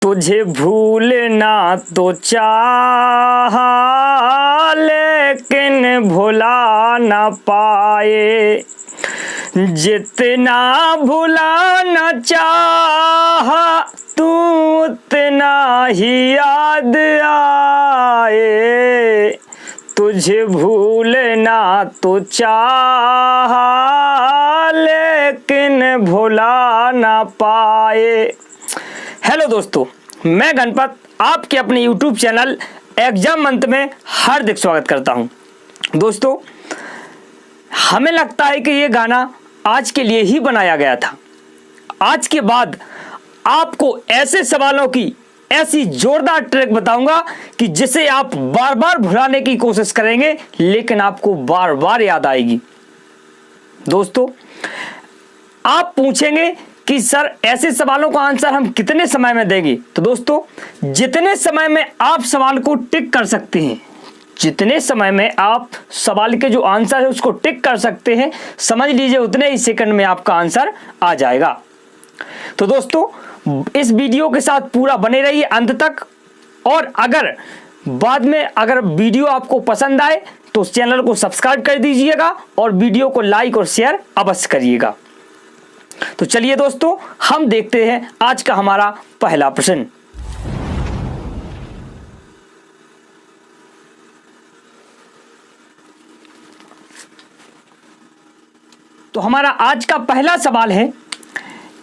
तुझे भूलना तो चाहा लेकिन भुला ना पाए, जितना भुलाना चाहा तू उतना ही याद आए। तुझे भूलना तो चाहा लेकिन भुला ना पाए। हेलो दोस्तों, मैं गणपत आपके अपने YouTube चैनल एग्जाम मंथ में हार्दिक स्वागत करता हूं। दोस्तों, हमें लगता है कि ये गाना आज के लिए ही बनाया गया था। आज के बाद आपको ऐसे सवालों की ऐसी जोरदार ट्रिक बताऊंगा कि जिसे आप बार बार भुलाने की कोशिश करेंगे लेकिन आपको बार बार याद आएगी। दोस्तों, आप पूछेंगे कि सर ऐसे सवालों का आंसर हम कितने समय में देंगे? तो दोस्तों, जितने समय में आप सवाल को टिक कर सकते हैं, जितने समय में आप सवाल के जो आंसर है उसको टिक कर सकते हैं, समझ लीजिए उतने ही सेकंड में आपका आंसर आ जाएगा। तो दोस्तों, इस वीडियो के साथ पूरा बने रहिए अंत तक, और अगर बाद में वीडियो आपको पसंद आए तो उस चैनल को सब्सक्राइब कर दीजिएगा और वीडियो को लाइक और शेयर अवश्य करिएगा। तो चलिए दोस्तों, हम देखते हैं आज का हमारा पहला प्रश्न। तो हमारा आज का पहला सवाल है,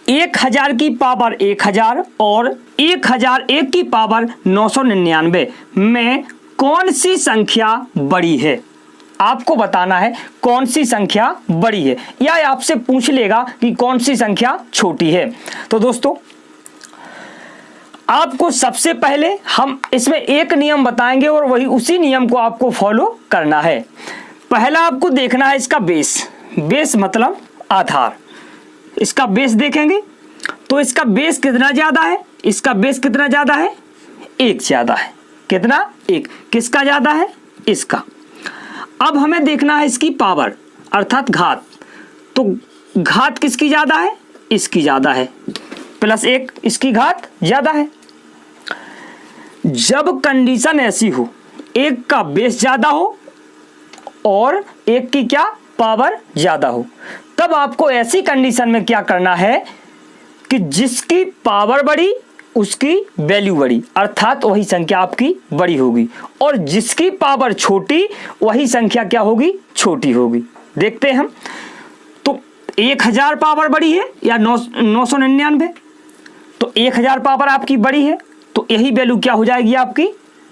1000 की पावर 1000 और 1001 की पावर 999 में कौन सी संख्या बड़ी है? आपको बताना है कौन सी संख्या बड़ी है, या आपसे पूछ लेगा कि कौन सी संख्या छोटी है। तो दोस्तों, आपको सबसे पहले हम इसमें एक नियम बताएंगे और वही उसी नियम को आपको फॉलो करना है। पहला आपको देखना है इसका बेस मतलब आधार। इसका बेस देखेंगे तो इसका बेस कितना ज्यादा है? इसका बेस कितना ज्यादा है? 1 ज्यादा है। कितना? 1। किसका ज्यादा है? इसका। अब हमें देखना है इसकी पावर अर्थात घात। तो घात किसकी ज्यादा है? इसकी ज्यादा है, +1 इसकी घात ज्यादा है। जब कंडीशन ऐसी हो, 1 का बेस ज्यादा हो और 1 की क्या पावर ज्यादा हो, तब आपको ऐसी कंडीशन में क्या करना है कि जिसकी पावर बड़ी उसकी वैल्यू बड़ी, अर्थात वही संख्या आपकी बड़ी होगी, और जिसकी पावर छोटी वही संख्या क्या होगी? छोटी होगी। देखते हैं हम। तो 1000 पावर बड़ी है या 999? तो 1000 पावर आपकी बड़ी है तो यही वैल्यू क्या हो जाएगी? आपकी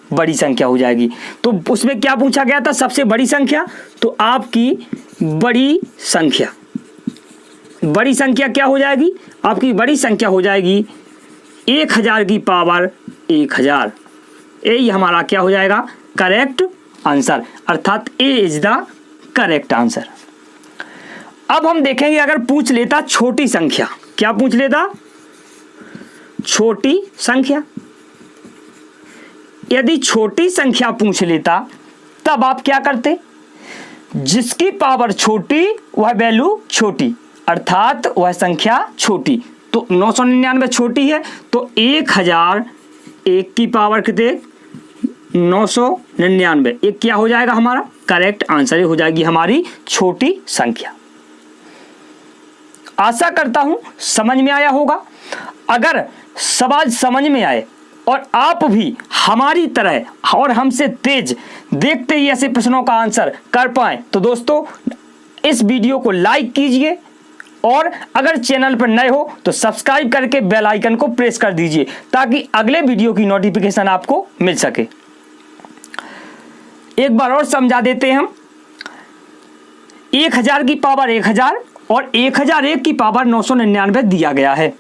बड़ी संख्या हो जाएगी। तो उसमें क्या पूछा गया था? सबसे बड़ी संख्या। तो आपकी बड़ी संख्या क्या हो जाएगी? आपकी बड़ी संख्या हो जाएगी 1000 की पावर 1000। यही हमारा क्या हो जाएगा? करेक्ट आंसर, अर्थात ए इज द करेक्ट आंसर। अब हम देखेंगे अगर पूछ लेता छोटी संख्या। क्या पूछ लेता? छोटी संख्या। यदि छोटी संख्या पूछ लेता तब आप क्या करते? जिसकी पावर छोटी वह वैल्यू छोटी, अर्थात वह संख्या छोटी। तो 999 छोटी है तो 1001 की पावर कितने? 999। एक क्या हो जाएगा हमारा? करेक्ट आंसर ही हो जाएगी हमारी छोटी संख्या। आशा करता हूं समझ में आया होगा। अगर सवाल समझ में आए और आप भी हमारी तरह और हमसे तेज देखते ही ऐसे प्रश्नों का आंसर कर पाए तो दोस्तों, इस वीडियो को लाइक कीजिए, और अगर चैनल पर नए हो तो सब्सक्राइब करके बेल आइकन को प्रेस कर दीजिए ताकि अगले वीडियो की नोटिफिकेशन आपको मिल सके। एक बार और समझा देते हैं हम। 1000 की पावर 1000 और 1001 की पावर 999 दिया गया है।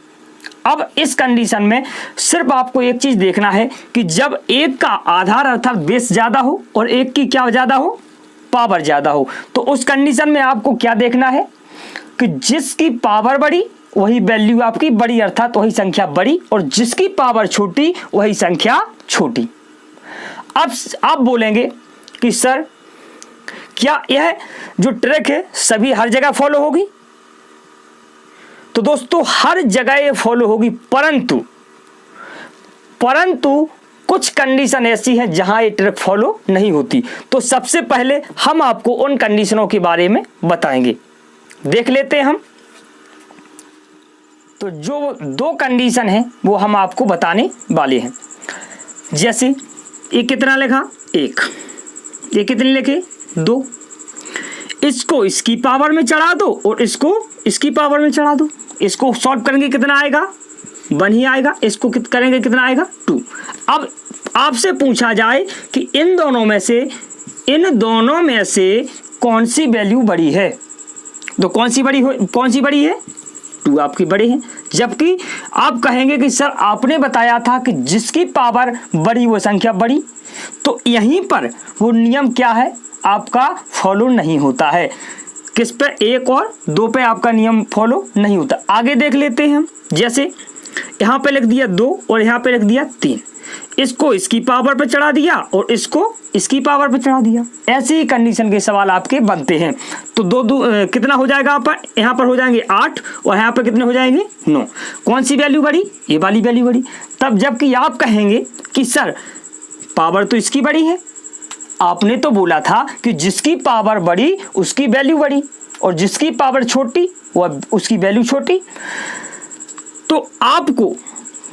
अब इस कंडीशन में सिर्फ आपको एक चीज देखना है कि जब 1 का आधार अर्थात बेस ज्यादा हो और 1 की क्या ज्यादा हो? पावर ज्यादा हो, तो उस कंडीशन में आपको क्या देखना है कि जिसकी पावर बड़ी वही वैल्यू आपकी बड़ी, अर्थात वही संख्या बड़ी, और जिसकी पावर छोटी वही संख्या छोटी। अब आप बोलेंगे कि सर क्या यह जो ट्रिक है सभी हर जगह फॉलो होगी? तो दोस्तों, हर जगह ये फॉलो होगी, परंतु परंतु कुछ कंडीशन ऐसी हैं जहां ये ट्रिक फॉलो नहीं होती। तो सबसे पहले हम आपको उन कंडीशनों के बारे में बताएंगे, देख लेते हैं हम। तो जो 2 कंडीशन है वो हम आपको बताने वाले हैं। जैसे ये कितना लिखा 1, ये कितने लिखे 2, इसको इसकी पावर में चढ़ा दो और इसको इसकी पावर में चढ़ा दो। इसको सॉल्व करेंगे कितना आएगा 1 ही आएगा, इसको करेंगे कितना आएगा 2। अब आपसे पूछा जाए कि इन दोनों में से कौन सी वैल्यू बड़ी है, तो कौन सी बड़ी है 2 आपकी बड़ी है। जबकि आप कहेंगे कि सर आपने बताया था कि जिसकी पावर बड़ी वो संख्या बड़ी, तो यहीं पर वो नियम क्या है आपका फॉलो नहीं होता है। किस पे 1 और 2 पे आपका नियम फॉलो नहीं होता। आगे देख लेते हैं हम। जैसे यहाँ पे लिख दिया 2 और यहाँ पे लिख दिया 3, इसको इसकी पावर पे चढ़ा दिया और इसको इसकी पावर पे चढ़ा दिया। ऐसे ही कंडीशन के सवाल आपके बनते हैं। तो 2 कितना हो जाएगा यहाँ पर हो जाएंगे 8 और यहाँ पर कितने हो जाएंगे 9। कौन सी वैल्यू बड़ी, ये वाली वैल्यू बड़ी। तब जबकि आप कहेंगे कि सर पावर तो इसकी बड़ी है, आपने तो बोला था कि जिसकी पावर बड़ी उसकी वैल्यू बड़ी और जिसकी पावर छोटी वह उसकी वैल्यू छोटी। तो आपको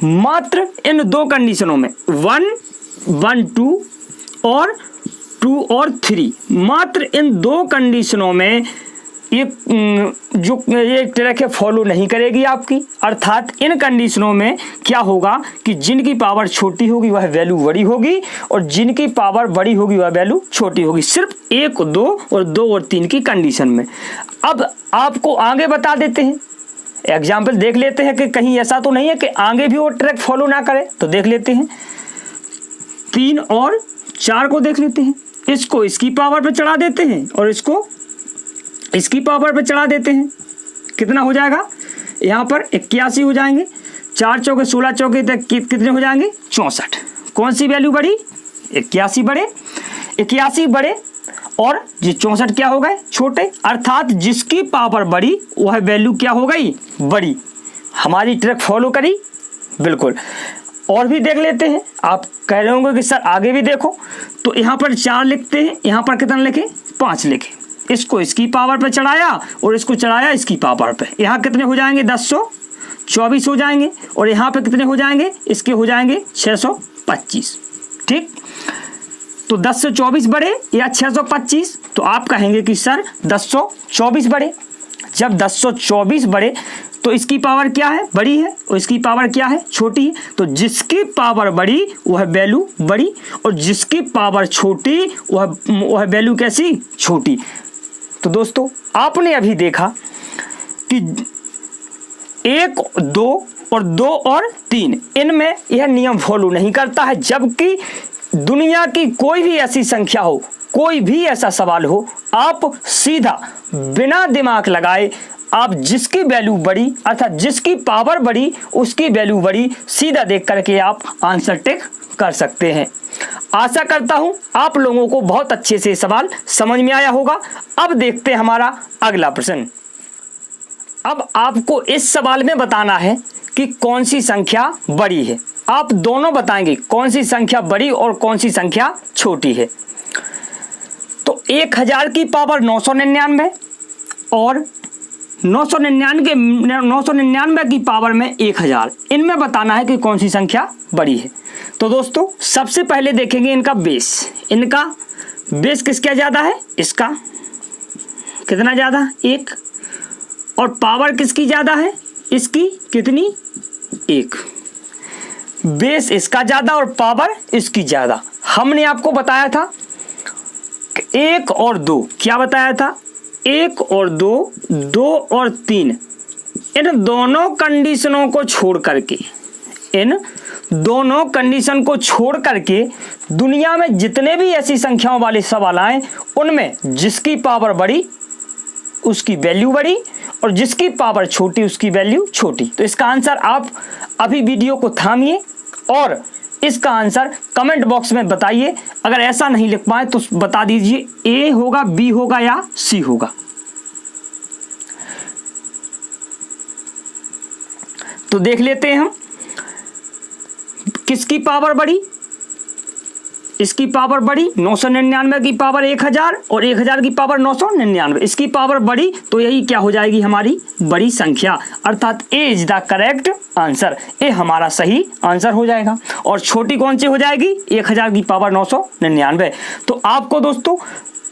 मात्र इन 2 कंडीशनों में 1, 1, 2 और 2 और 3, मात्र इन 2 कंडीशनों में ये ट्रिक है फॉलो नहीं करेगी आपकी। अर्थात इन कंडीशनों में क्या होगा कि जिनकी पावर छोटी होगी वह वैल्यू बड़ी होगी और जिनकी पावर बड़ी होगी वह वैल्यू छोटी होगी, सिर्फ 1, 2 और 2 और 3 की कंडीशन में। अब आपको आगे बता देते हैं, एग्जाम्पल देख लेते हैं कि कहीं ऐसा तो नहीं है कि आगे भी वो ट्रैक फॉलो ना करे। तो देख लेते हैं 3 और 4 को देख लेते हैं। इसको इसकी पावर पे चढ़ा देते हैं और इसको इसकी पावर पे चढ़ा देते हैं। कितना हो जाएगा यहाँ पर 81 हो जाएंगे। 4 चौके 16 चौके तक कितने हो जाएंगे 64। कौन सी वैल्यू बड़ी 81 बड़े और ये 64 क्या हो गए छोटे। अर्थात जिसकी पावर बड़ी वह वैल्यू क्या हो गई बड़ी। हमारी ट्रिक फॉलो करी बिल्कुल। और भी देख लेते हैं। आप कह रहे होंगे कि सर आगे भी देखो, तो यहाँ पर 4 लिखते हैं, यहाँ पर कितना लिखे 5 लिखे। इसको इसकी पावर पे चढ़ाया और इसको चढ़ाया इसकी पावर पे। यहाँ कितने हो जाएंगे 1024 हो जाएंगे और यहाँ पे कितने हो जाएंगे इसके हो जाएंगे 625। ठीक, तो 10 से 24 बढ़े या 625। तो आप कहेंगे कि सर 1024 बढ़े। जब 1024 बढ़े तो इसकी पावर क्या है बड़ी है और इसकी पावर क्या है छोटी है। तो जिसकी पावर बड़ी वह वैल्यू बड़ी और जिसकी पावर छोटी वह वैल्यू कैसी छोटी। तो दोस्तों आपने अभी देखा कि 1, 2 और 2 और 3 इनमें यह नियम फॉलो नहीं करता है। जबकि दुनिया की कोई भी ऐसी संख्या हो, कोई भी ऐसा सवाल हो, आप सीधा बिना दिमाग लगाए आप जिसकी वैल्यू बड़ी अर्थात जिसकी पावर बड़ी उसकी वैल्यू बड़ी सीधा देख करके आप आंसर टिक कर सकते हैं। आशा करता हूं आप लोगों को बहुत अच्छे से सवाल समझ में आया होगा। अब देखते हैं हमारा अगला प्रश्न। अब आपको इस सवाल में बताना है कि कौन सी संख्या बड़ी है। आप दोनों बताएंगे कौन सी संख्या बड़ी और कौन सी संख्या छोटी है। तो 1000 की पावर 999 और 999 की पावर में 1000, इनमें बताना है कि कौन सी संख्या बड़ी है। तो दोस्तों सबसे पहले देखेंगे इनका बेस। इनका बेस किसका ज़्यादा है, इसका कितना ज़्यादा 1 और पावर किसकी ज़्यादा है, इसकी कितनी 1। बेस इसका ज़्यादा और पावर इसकी ज़्यादा। हमने आपको बताया था 1 और 2, क्या बताया था 1 और 2, 2 और 3, इन दोनों कंडीशनों को छोड़ करके दुनिया में जितने भी ऐसी संख्याओं वाले सवाल आए उनमें जिसकी पावर बड़ी उसकी वैल्यू बड़ी और जिसकी पावर छोटी उसकी वैल्यू छोटी। तो इसका आंसर आप अभी वीडियो को थामिए और इसका आंसर कमेंट बॉक्स में बताइए। अगर ऐसा नहीं लिख पाए तो बता दीजिए ए होगा, बी होगा या सी होगा। तो देख लेते हैं हम किसकी पावर बढ़ी, इसकी पावर बढ़ी 999 की पावर 1000 और 1000 की पावर 999, इसकी पावर बढ़ी तो यही क्या हो जाएगी हमारी बड़ी संख्या, अर्थात ए इज द करेक्ट आंसर, ए हमारा सही आंसर हो जाएगा। और छोटी कौन सी हो जाएगी 1000 की पावर 999। तो आपको दोस्तों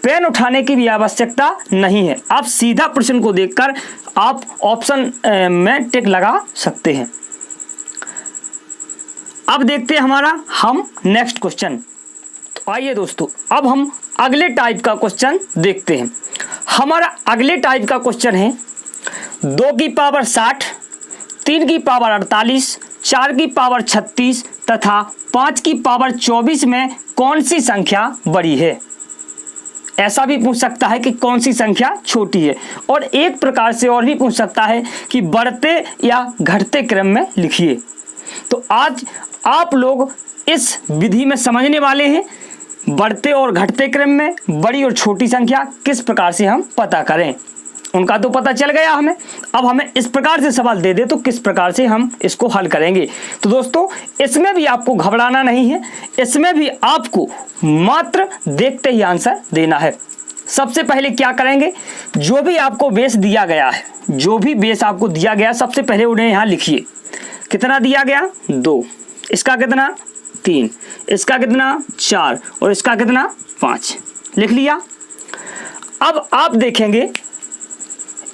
पेन उठाने की भी आवश्यकता नहीं है, आप सीधा प्रश्न को देखकर आप ऑप्शन में टिक लगा सकते हैं। अब देखते हैं हमारा हम नेक्स्ट क्वेश्चन। तो आइए दोस्तों अब हम अगले टाइप का क्वेश्चन देखते हैं। हमारा अगले टाइप का क्वेश्चन है 2 की पावर 60, 3 की पावर 48, 4 की पावर 36 तथा 5 की पावर 24 में कौन सी संख्या बड़ी है। ऐसा भी पूछ सकता है कि कौन सी संख्या छोटी है, और एक प्रकार से और भी पूछ सकता है कि बढ़ते या घटते क्रम में लिखिए। तो आज आप लोग इस विधि में समझने वाले हैं बढ़ते और घटते क्रम में बड़ी और छोटी संख्या किस प्रकार से हम पता करें। उनका तो पता चल गया हमें, अब हमें इस प्रकार से सवाल दे दे तो किस प्रकार से हम इसको हल करेंगे। तो दोस्तों इसमें भी आपको घबराना नहीं है, इसमें भी आपको मात्र देखते ही आंसर देना है। सबसे पहले क्या करेंगे, जो भी आपको बेस दिया गया है, जो भी बेस आपको दिया गया सबसे पहले उन्हें यहाँ लिखिए। कितना दिया गया 2, इसका कितना 3, इसका कितना 4 और इसका कितना 5, लिख लिया। अब आप देखेंगे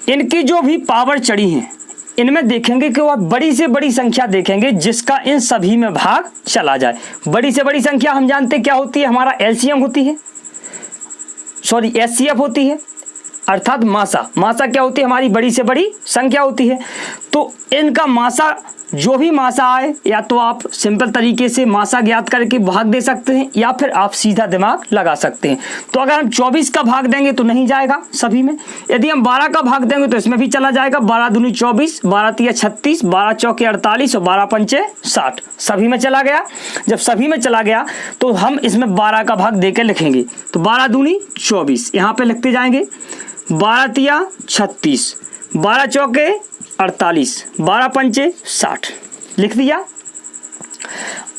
इनकी जो भी पावर चढ़ी हैं इनमें देखेंगे कि वह बड़ी से बड़ी संख्या देखेंगे जिसका इन सभी में भाग चला जाए। बड़ी से बड़ी संख्या हम जानते क्या होती है, हमारा एलसीएम होती है, सॉरी एचसीएफ होती है, अर्थात मासा। मासा क्या होती है, हमारी बड़ी से बड़ी संख्या होती है। तो इनका मासा जो भी मासा आए, या तो आप सिंपल तरीके से मासा ज्ञात करके भाग दे सकते हैं या फिर आप सीधा दिमाग लगा सकते हैं। तो अगर हम 24 का भाग देंगे तो नहीं जाएगा सभी में, यदि हम 12 का भाग देंगे तो इसमें भी चला जाएगा। 12 दूनी 24, 12 तिया 36, 12 चौके 48 और 12 पंचे 60, सभी में चला गया। जब सभी में चला गया तो हम इसमें 12 का भाग देकर लिखेंगे। तो 12 दूनी 24 यहाँ पे लिखते जाएंगे, 12 तिया 36, 12 चौके 48, 12 पंचे 60, लिख दिया।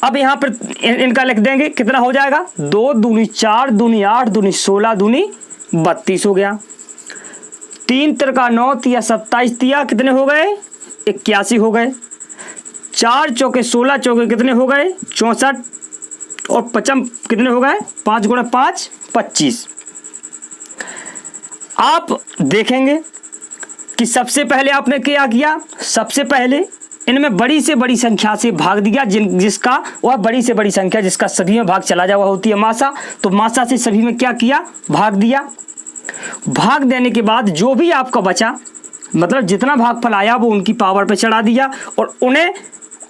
अब यहाँ पर इनका लिख देंगे, कितना हो जाएगा 2 दूनी 4 दूनी 8 दूनी 16 दूनी 32 हो गया। 3 तिरका 9 तिया 27 तिया कितने हो गए 81 हो गए। 4 चौके 16 चौके कितने हो गए 64 और 55 कितने हो गए 5 गुणा 5 25। आप देखेंगे कि सबसे पहले आपने क्या किया, सबसे पहले इनमें बड़ी से बड़ी संख्या से भाग दिया, जिसका वह बड़ी से बड़ी संख्या जिसका सभी में भाग चला जाए वह होती है मासा। तो मासा से सभी में क्या किया, भाग दिया। भाग देने के बाद जो भी आपका बचा, मतलब जितना भागफल आया वो उनकी पावर पे चढ़ा दिया और उन्हें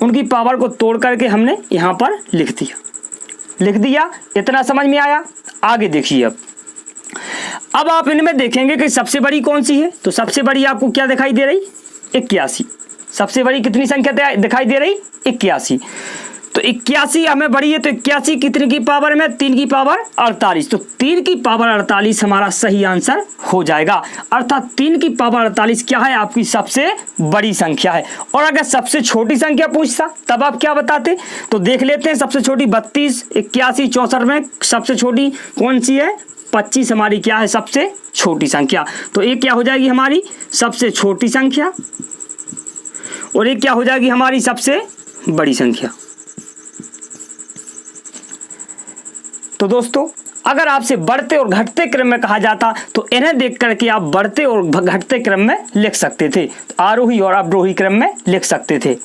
उनकी पावर को तोड़ करके हमने यहाँ पर लिख दिया। इतना समझ में आया। आगे देखिए अब आप इनमें देखेंगे कि सबसे बड़ी कौन सी है। तो सबसे बड़ी आपको क्या दिखाई दे रही 81। सबसे बड़ी कितनी संख्या दिखाई दे रही 81। तो 81 हमें बड़ी है, तो 81 कितने की पावर में 3 की पावर 48। तो 3 की पावर 48 हमारा सही आंसर हो जाएगा, अर्थात 3 की पावर 48 क्या है आपकी सबसे बड़ी संख्या है। और अगर सबसे छोटी संख्या पूछता तब आप क्या बताते, तो देख लेते हैं। सबसे छोटी 32, 81, 64 में सबसे छोटी कौन सी है 25 हमारी क्या है सबसे छोटी संख्या। तो एक क्या हो जाएगी हमारी सबसे छोटी संख्या और एक क्या हो जाएगी हमारी सबसे बड़ी संख्या। तो दोस्तों अगर आपसे बढ़ते और घटते क्रम में कहा जाता तो इन्हें देख करके आप बढ़ते और घटते क्रम में लिख सकते थे, आरोही और अवरोही क्रम में लिख सकते थे।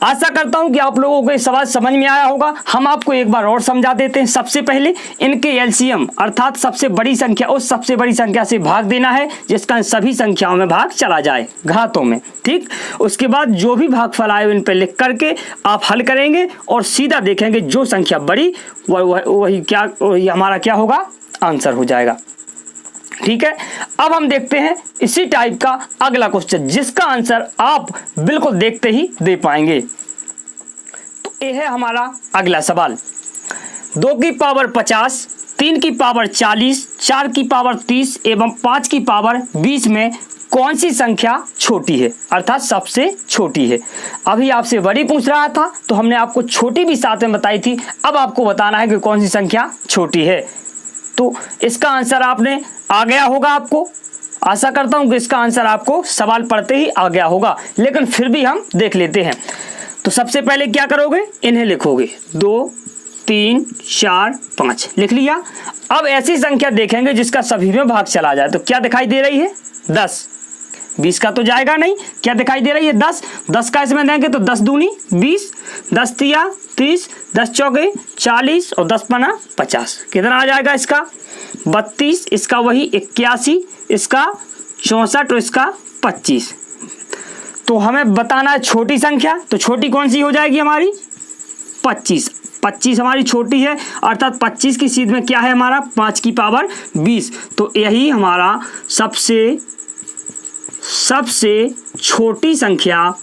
आशा करता हूं कि आप लोगों को ये सवाल समझ में आया होगा। हम आपको एक बार और समझा देते हैं। सबसे पहले इनके एलसीएम अर्थात सबसे बड़ी संख्या उस सबसे बड़ी संख्या से भाग देना है जिसका सभी संख्याओं में भाग चला जाए घातों में, ठीक। उसके बाद जो भी भागफल आए इन पर लिख करके आप हल करेंगे और सीधा देखेंगे जो संख्या बड़ी वही हमारा क्या होगा आंसर हो जाएगा, ठीक है। अब हम देखते हैं इसी टाइप का अगला क्वेश्चन जिसका आंसर आप बिल्कुल देखते ही दे पाएंगे। तो यह है हमारा अगला सवाल। 2 की पावर 50, 3 की पावर 40, 4 की पावर 30 एवं 5 की पावर 20 में कौन सी संख्या छोटी है, अर्थात सबसे छोटी है। अभी आपसे बड़ी पूछ रहा था तो हमने आपको छोटी भी साथ में बताई थी, अब आपको बताना है कि कौन सी संख्या छोटी है। तो इसका आंसर आपने आ गया होगा, आपको आशा करता हूं कि इसका आंसर आपको सवाल पढ़ते ही आ गया होगा, लेकिन फिर भी हम देख लेते हैं। तो सबसे पहले क्या करोगे, इन्हें लिखोगे 2 3 4 5 लिख लिया। अब ऐसी संख्या देखेंगे जिसका सभी में भाग चला जाए। तो क्या दिखाई दे रही है, 10। 20 का तो जाएगा नहीं, क्या दिखाई दे रही है, 10। 10 का इसमें देंगे तो 10 दूनी 20, 10 तिया 30, 10 चौके 40 और 10 पना 50। कितना आ जाएगा इसका, 32, इसका वही 81, इसका 64 और इसका 25। तो हमें बताना है छोटी संख्या, तो छोटी कौन सी हो जाएगी हमारी, 25। 25 हमारी छोटी है, अर्थात 25 की सीध में क्या है हमारा, 5 की पावर 20। तो यही हमारा सबसे छोटी संख्या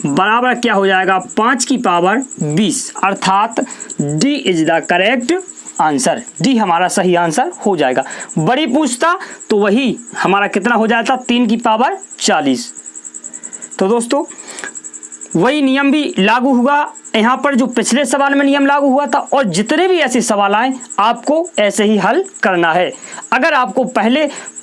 बराबर क्या हो जाएगा, 5 की पावर 20, अर्थात D is the correct answer. D हमारा सही आंसर हो जाएगा। बड़ी पूछता तो वही हमारा कितना हो जाता, 3 की पावर 40। तो दोस्तों वही नियम भी लागू हुआ यहाँ पर जो पिछले सवाल में नियम लागू हुआ था, और जितने भी ऐसे सवाल आए आपको ऐसे ही हल करना है। अगर आपको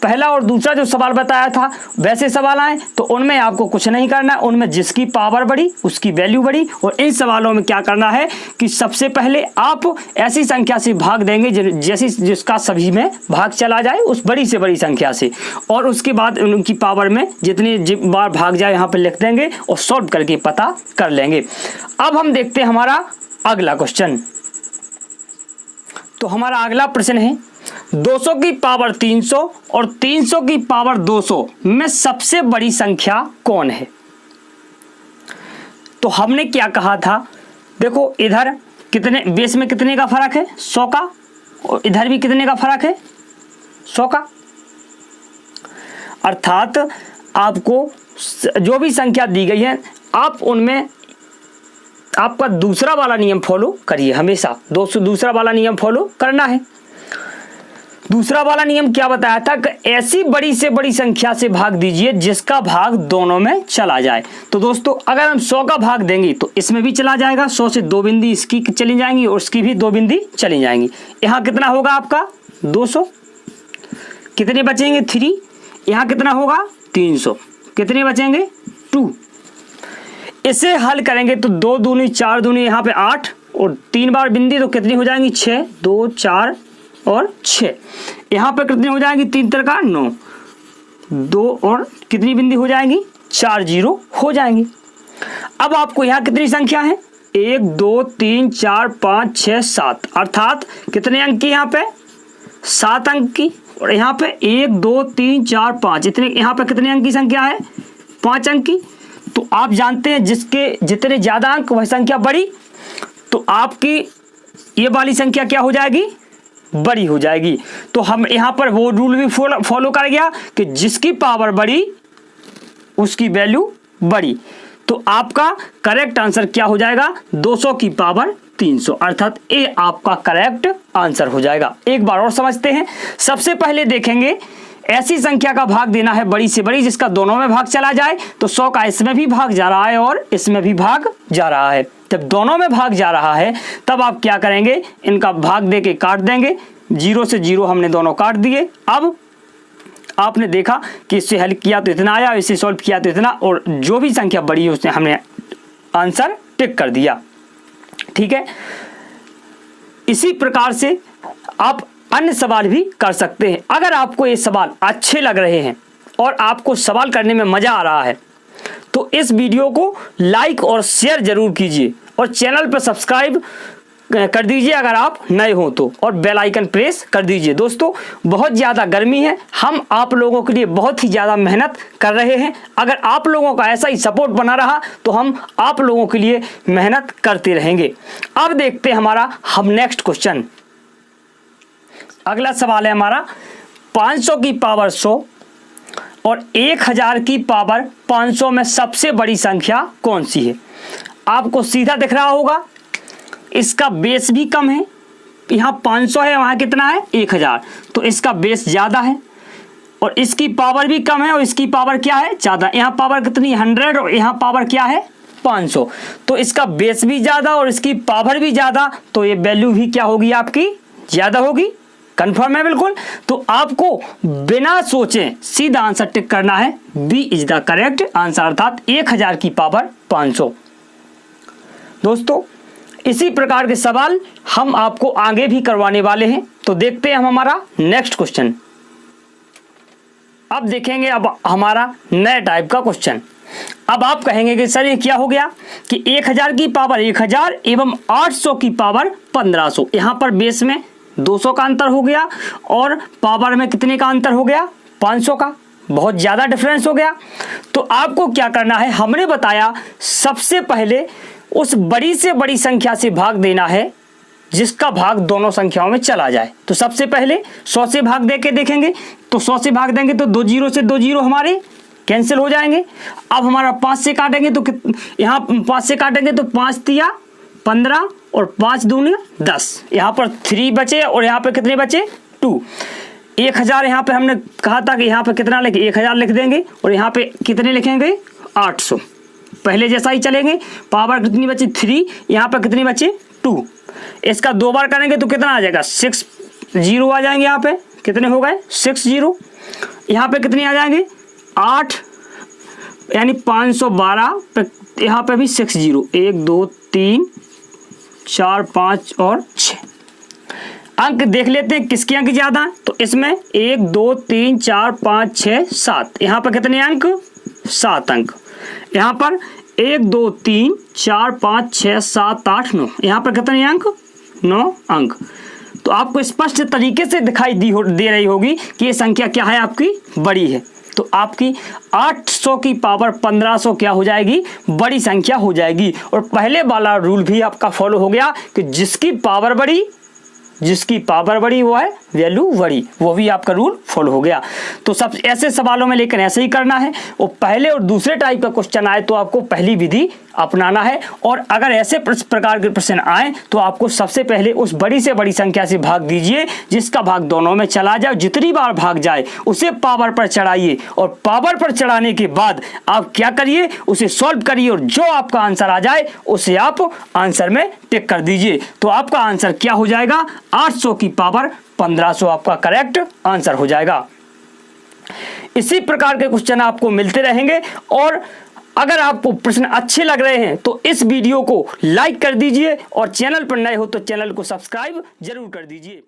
पहला और दूसरा जो सवाल बताया था वैसे सवाल आए तो उनमें आपको कुछ नहीं करना है, उनमें जिसकी पावर बढ़ी उसकी वैल्यू बढ़ी। और इन सवालों में क्या करना है कि सबसे पहले आप ऐसी संख्या से भाग देंगे जिसका सभी में भाग चला जाए, उस बड़ी से बड़ी संख्या से, और उसके बाद उनकी पावर में जितनी बार भाग जाए यहाँ पर लिख देंगे और सॉल्व करके पता कर लेंगे। अब हम देखते हैं हमारा अगला क्वेश्चन। तो हमारा अगला प्रश्न है 200 की पावर 300 और 300 की पावर 200 में सबसे बड़ी संख्या कौन है। तो हमने क्या कहा था, देखो इधर कितने बेस में कितने का फर्क है, 100 का, और इधर भी कितने का फर्क है, 100 का। अर्थात आपको जो भी संख्या दी गई है आप उनमें आपका दूसरा वाला नियम फॉलो करिए, हमेशा दूसरा वाला नियम फॉलो करना है। दूसरा वाला नियम क्या बताया था कि ऐसी बड़ी से बड़ी संख्या से भाग दीजिए जिसका भाग दोनों में चला जाए। तो दोस्तों अगर हम 100 का भाग देंगे तो इसमें भी चला जाएगा, 100 से 2 बिंदी इसकी चली जाएंगी और इसकी भी 2 बिंदी चली जाएंगी। यहाँ कितना होगा आपका 200, कितने बचेंगे 3, यहाँ कितना होगा 300, कितने बचेंगे 2। इसे हल करेंगे तो 2 दूनी 4 दूनी यहाँ पे 8 और 3 बार बिंदी तो कितनी हो जाएंगी 6, 2 4 और 6। यहाँ पे कितनी हो जाएंगी 3 3 9, 2 और कितनी बिंदी हो जाएंगी 4 0 हो जाएंगी। अब आपको यहाँ कितनी संख्या है 1 2 3 4 5 6 7, अर्थात कितने अंक की यहाँ पे 7 अंक की, और यहाँ पे 1 2 3 4 5 इतने, यहाँ पे कितने अंक की संख्या है 5 अंक की। तो आप जानते हैं जिसके जितने ज्यादा अंक वह संख्या बड़ी, तो आपकी ये वाली संख्या क्या हो जाएगी, बड़ी हो जाएगी। तो हम यहाँ पर वो रूल भी फॉलो कर गया कि जिसकी पावर बड़ी उसकी वैल्यू बड़ी। तो आपका करेक्ट आंसर क्या हो जाएगा 200 की पावर 300, अर्थात ये आपका करेक्ट आंसर हो जाएगा। एक बार और समझते हैं। सबसे पहले देखेंगे ऐसी संख्या का भाग देना है बड़ी से बड़ी जिसका दोनों में भाग चला जाए। तो 100 का इसमें भी भाग जा रहा है और इसमें भी भाग जा रहा है। जब दोनों में भाग जा रहा है तब आप क्या करेंगे, इनका भाग दे के काट देंगे, 0 से 0 हमने दोनों काट दिए। अब आपने देखा कि इससे हल किया तो इतना आया, इससे सॉल्व किया तो इतना, और जो भी संख्या बड़ी है उसने हमने आंसर टिक कर दिया। ठीक है, इसी प्रकार से आप अन्य सवाल भी कर सकते हैं। अगर आपको ये सवाल अच्छे लग रहे हैं और आपको सवाल करने में मजा आ रहा है तो इस वीडियो को लाइक और शेयर जरूर कीजिए और चैनल पर सब्सक्राइब कर दीजिए अगर आप नए हो तो, और बेल आइकन प्रेस कर दीजिए। दोस्तों बहुत ज़्यादा गर्मी है, हम आप लोगों के लिए बहुत ही ज़्यादा मेहनत कर रहे हैं। अगर आप लोगों का ऐसा ही सपोर्ट बना रहा तो हम आप लोगों के लिए मेहनत करते रहेंगे। अब देखते हैं हमारा हम नेक्स्ट क्वेश्चन। अगला सवाल है हमारा 500 की पावर 100 और 1000 की पावर 500 में सबसे बड़ी संख्या कौन सी है। आपको सीधा दिख रहा होगा, इसका बेस भी कम है, यहाँ 500 है वहाँ कितना है 1000, तो इसका बेस ज़्यादा है और इसकी पावर भी कम है और इसकी पावर क्या है, ज़्यादा। यहाँ पावर कितनी 100 और यहाँ पावर क्या है 500। तो इसका बेस भी ज़्यादा और इसकी पावर भी ज़्यादा, तो ये वैल्यू भी क्या होगी आपकी, ज़्यादा होगी। कंफर्म है बिल्कुल। तो आपको बिना सोचे सीधा आंसर टिक करना है, B is the correct answer, अर्थात 1000 की पावर 500। दोस्तों इसी प्रकार के सवाल हम आपको आगे भी करवाने वाले हैं। तो देखते हैं हम हमारा नेक्स्ट क्वेश्चन। अब देखेंगे अब हमारा नया टाइप का क्वेश्चन। अब आप कहेंगे कि सर ये क्या हो गया कि 1000 की पावर 1000 एवं 800 की पावर 1500। यहाँ पर बेस में 200 का अंतर हो गया और पावर में कितने का अंतर हो गया, 500 का। बहुत ज़्यादा डिफरेंस हो गया। तो आपको क्या करना है, हमने बताया सबसे पहले उस बड़ी से बड़ी संख्या से भाग देना है जिसका भाग दोनों संख्याओं में चला जाए। तो सबसे पहले 100 से भाग दे के देखेंगे। तो 100 से भाग देंगे तो 2 जीरो से 2 जीरो हमारे कैंसिल हो जाएंगे। अब हमारा 5 से काटेंगे तो यहाँ 5 से काटेंगे तो 5 तिया 15 और 5 दूनी 10। यहाँ पर 3 बचे और यहाँ पे कितने बचे 2। 1000 यहाँ पे हमने कहा था कि यहाँ पे कितना लिखे 1000 लिख देंगे और यहाँ पे कितने लिखेंगे 800। पहले जैसा ही चलेंगे। पावर कितनी बची 3, यहाँ पर कितनी बची 2। इसका 2 बार करेंगे तो कितना आ जाएगा 6 जीरो आ जाएंगे। यहाँ पे कितने हो गए 6 जीरो। यहाँ पे कितने आ जाएंगे 8 यानी 512 पे, यहाँ पे भी 6 जीरो 1 2 3 4 5 और 6। अंक देख लेते हैं किसके अंक ज़्यादा। तो इसमें 1 2 3 4 5 6 7। यहाँ पर कितने अंक 7 अंक। यहाँ पर 1 2 3 4 5 6 7 8 9। यहाँ पर कितने अंक 9 अंक। तो आपको स्पष्ट तरीके से दिखाई दे रही होगी कि ये संख्या क्या है, आपकी बड़ी है। तो आपकी 800 की पावर 1500 क्या हो जाएगी, बड़ी संख्या हो जाएगी। और पहले वाला रूल भी आपका फॉलो हो गया कि जिसकी पावर बड़ी वो है वैल्यू बड़ी, वो भी आपका रूल फॉलो हो गया। तो सब ऐसे सवालों में लेकिन ऐसे ही करना है। और पहले और दूसरे टाइप का क्वेश्चन आए तो आपको पहली विधि अपनाना है। और अगर ऐसे प्रकार के प्रश्न आए तो आपको सबसे पहले उस बड़ी से बड़ी संख्या से भाग दीजिए जिसका भाग दोनों में चला जाए। जितनी बार भाग जाए उसे पावर पर चढ़ाइए और पावर पर चढ़ाने के बाद आप क्या करिए, उसे सॉल्व करिए और जो आपका आंसर आ जाए उसे आप आंसर में टिक कर दीजिए। तो आपका आंसर क्या हो जाएगा, 800 की पावर 1500 आपका करेक्ट आंसर हो जाएगा। इसी प्रकार के क्वेश्चन आपको मिलते रहेंगे। और अगर आपको प्रश्न अच्छे लग रहे हैं तो इस वीडियो को लाइक कर दीजिए और चैनल पर नए हो तो चैनल को सब्सक्राइब जरूर कर दीजिए।